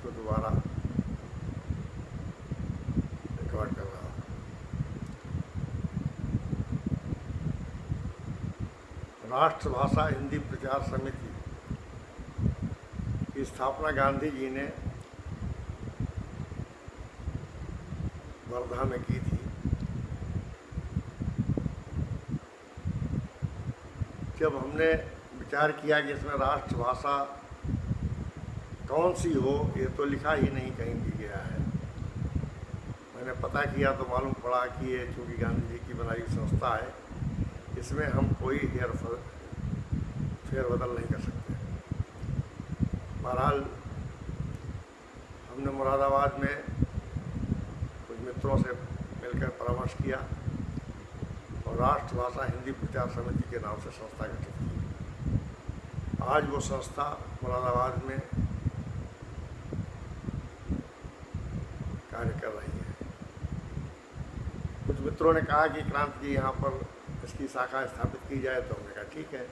को दोबारा रिकॉर्ड कर रहा हूँ। राष्ट्रभाषा हिंदी प्रचार समिति की स्थापना गांधी जी ने वर्धा में की थी। जब हमने विचार किया कि इसमें राष्ट्रभाषा कौन सी हो, ये तो लिखा ही नहीं कहीं भी गया है। मैंने पता किया तो मालूम पड़ा कि ये चूँकि गांधी जी की बनाई हुई संस्था है, इसमें हम कोई फेरबदल नहीं कर सकते। बहरहाल हमने मुरादाबाद में कुछ मित्रों से मिलकर परामर्श किया और राष्ट्रभाषा हिंदी प्रचार समिति के नाम से संस्था गठित की। आज वो संस्था मुरादाबाद में कार्य कर रही है। कुछ मित्रों ने कहा कि क्रांति जी यहाँ पर इसकी शाखा स्थापित की जाए, तो हमने कहा ठीक है।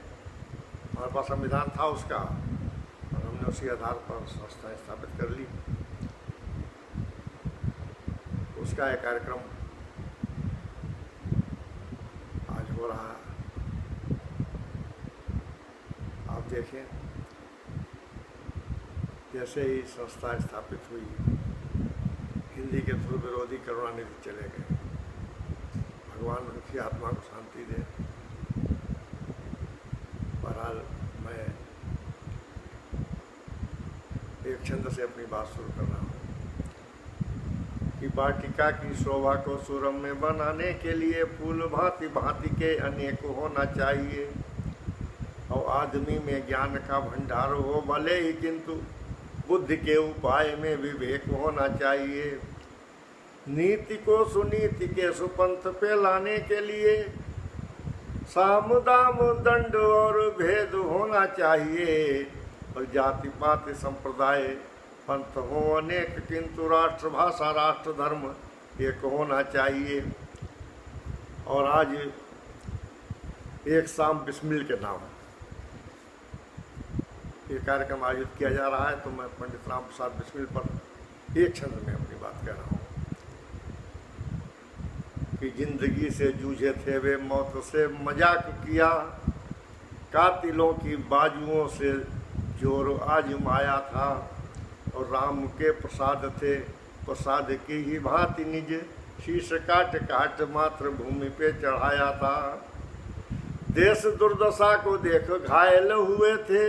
हमारे पास संविधान था उसका और हमने उसी आधार पर संस्था स्थापित कर ली। उसका एक कार्यक्रम आज हो रहा है। आप देखें, जैसे ही संस्था स्थापित हुई, हिंदी के ध्रुव विरोधी करुणानिधि चले गए। भगवान उनकी आत्मा को शांति दे। बहरहाल मैं एक छंद से अपनी बात शुरू कर रहा हूँ कि वाटिका की शोभा को सुरम में बनाने के लिए फूल भांति भांति के अनेक होना चाहिए और आदमी में ज्ञान का भंडार हो भले ही, किंतु बुद्धि के उपाय में विवेक होना चाहिए। नीति को सुनीति के सुपंथ पे लाने के लिए साम दाम दंड और भेद होना चाहिए और जाति पाति संप्रदाय पंथ हो अनेक, किंतु राष्ट्रभाषा राष्ट्र धर्म एक होना चाहिए। और आज एक शाम बिस्मिल के नाम ये कार्यक्रम आयोजित किया जा रहा है, तो मैं पंडित राम प्रसाद बिस्मिल पर एक छंद में अपनी बात कह रहा हूँ कि जिंदगी से जूझे थे वे, मौत से मजाक किया, कातिलों की बाजुओं से जोर आजमाया था और राम के प्रसाद थे, प्रसाद की ही भांति निज शीश काट काट मातृभूमि पे चढ़ाया था। देश दुर्दशा को देख घायल हुए थे,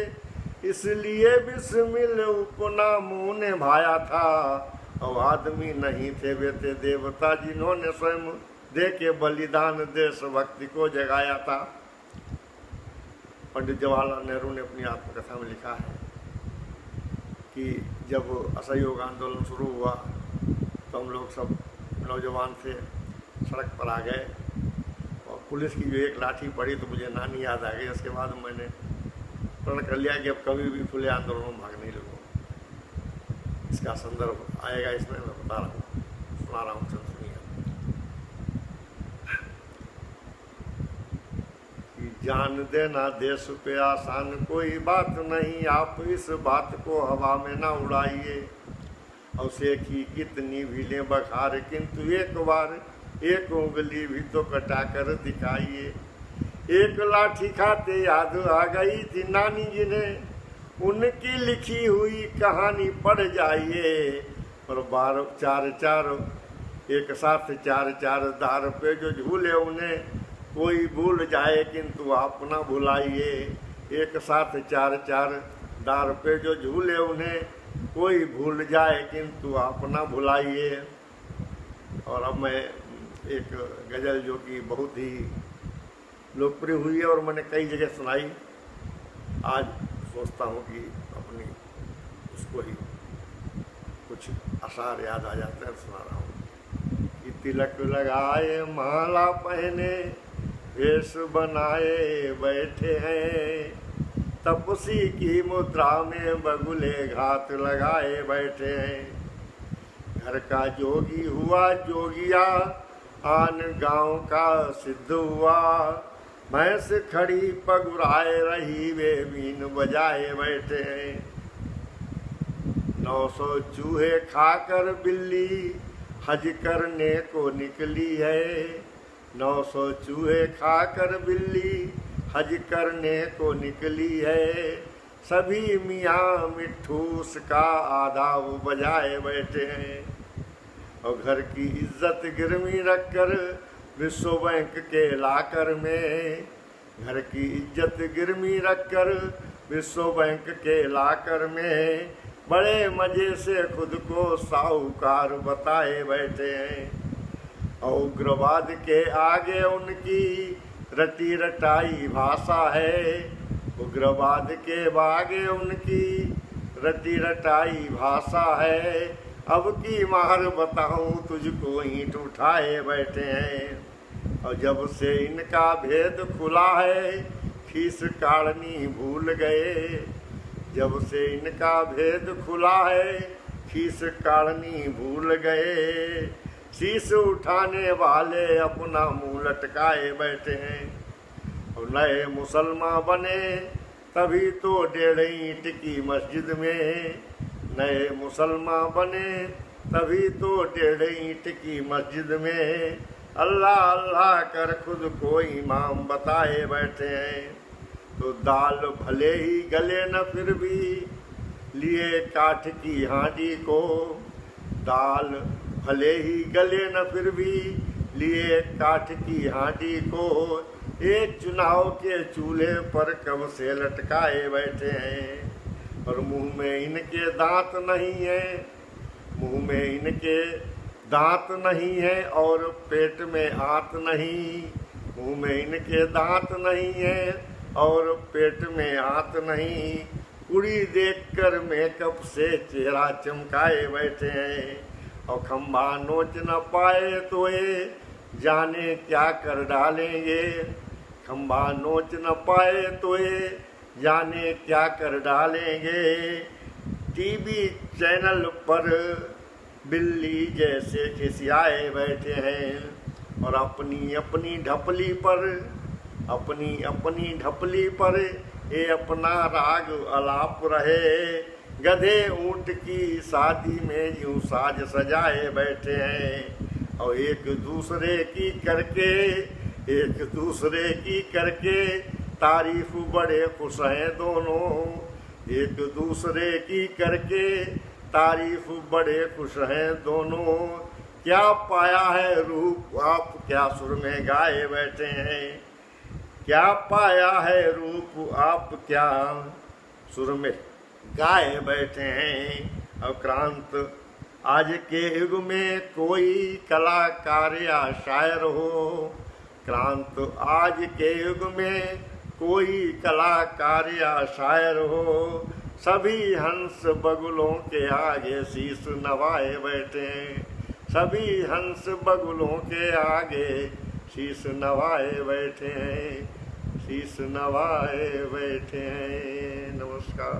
इसलिए बिस्मिल उपनाम उन्हें भाया था और आदमी नहीं थे वे थे देवता, जिन्होंने स्वयं दे के बलिदान देशभक्ति को जगाया था। पंडित जवाहरलाल नेहरू ने अपनी आत्मकथा में लिखा है कि जब असहयोग आंदोलन शुरू हुआ तो हम लोग सब नौजवान थे, सड़क पर आ गए और पुलिस की जो एक लाठी पड़ी तो मुझे नानी याद आ गई। उसके बाद मैंने प्रण कर लिया कि अब कभी भी खुले आंदोलनों में भाग नहीं लूँगा। इसका संदर्भ आएगा इसमें, मैं बता रहा हूँ, सुना रहा हूँ, सुनिए। जान देना देश पे आसान कोई बात नहीं, आप इस बात को हवा में ना उड़ाइए और सेखी कितनी भी ले बखार, किंतु एक बार एक उंगली भी तो कटा कर दिखाइए। एक लाठी खाते याद आ गई थी नानी जी ने, उनकी लिखी हुई कहानी पढ़ जाइए। और 12 4 4 एक साथ 4 4 दार पे जो झूले उन्हें कोई भूल जाए, किंतु आप ना भुलाइए। एक साथ 4 4 दार पे जो झूले उन्हें कोई भूल जाए, किंतु आप ना भुलाइए। और अब मैं एक गज़ल जो कि बहुत ही लोकप्रिय हुई है और मैंने कई जगह सुनाई, आज सोचता हूँ कि अपनी उसको ही कुछ अशार याद आ जाते हैं, सुना रहा हूँ कि तिलक लगाए माला पहने वेश बनाए बैठे हैं, तपसी की मुद्रा में बगुले घात लगाए बैठे हैं। घर का जोगी हुआ जोगिया, आन गांव का सिद्ध हुआ, भैंस खड़ी पगुराए रही वे बीन बजाए बैठे हैं। 900 चूहे खाकर बिल्ली हज करने को निकली है। 900 चूहे खाकर बिल्ली हज करने को निकली है। सभी मियाँ मिट्ठू उसका आधा वो बजाए बैठे हैं। और घर की इज्जत गिरवी रखकर विश्व बैंक के लाकर में, घर की इज्जत गिरवी रखकर विश्व बैंक के लाकर में, बड़े मजे से खुद को साहूकार बताए बैठे हैं। और उग्रवाद के आगे उनकी रटी रटाई भाषा है। उग्रवाद के आगे उनकी रटी रटाई भाषा है। अब की मार बताऊं तुझको ईंट उठाए बैठे हैं। और जब से इनका भेद खुला है खीस काढ़नी भूल गए। जब से इनका भेद खुला है खीस काढ़नी भूल गए। शीश उठाने वाले अपना मुंह लटकाए बैठे हैं। और नए मुसलमान बने तभी तो 1.5 ईंट की मस्जिद में। नए मुसलमान बने तभी तो 1.5 ईंट की मस्जिद में। अल्लाह अल्लाह कर खुद को इमाम बताए बैठे हैं। तो दाल भले ही गले न फिर भी लिए काठ की हांडी को। दाल भले ही गले न फिर भी लिए काठ की हांडी को। एक चुनाव के चूल्हे पर कब से लटकाए बैठे हैं। और मुंह में इनके दांत नहीं है, मुंह में इनके दांत नहीं है और पेट में आंत नहीं। मुंह में इनके दांत नहीं है और पेट में आंत नहीं। कुड़ी देखकर मेकअप से चेहरा चमकाए बैठे हैं। और खंबा नोच न पाए तो ये जाने क्या कर डालेंगे। खंबा नोच न पाए तो ये जाने क्या कर डालेंगे। टीवी चैनल पर बिल्ली जैसे खिसियाए बैठे हैं। और अपनी अपनी ढपली पर ये अपना राग अलाप रहे। गधे ऊंट की शादी में यूं साज सजाए बैठे हैं। और एक दूसरे की करके तारीफ बड़े खुश हैं दोनों। एक दूसरे की करके तारीफ बड़े खुश हैं दोनों। क्या पाया है रूप आप क्या सुर में गाए बैठे हैं। क्या पाया है रूप आप क्या सुर में गाए बैठे हैं। और क्रांत आज के युग में कोई कलाकार या शायर हो। क्रांत आज के युग में कोई कलाकार या शायर हो। सभी हंस बगुलों के आगे शीश नवाए बैठे हैं। सभी हंस बगुलों के आगे शीश नवाए बैठे हैं। शीश नवाए बैठे हैं। नमस्कार।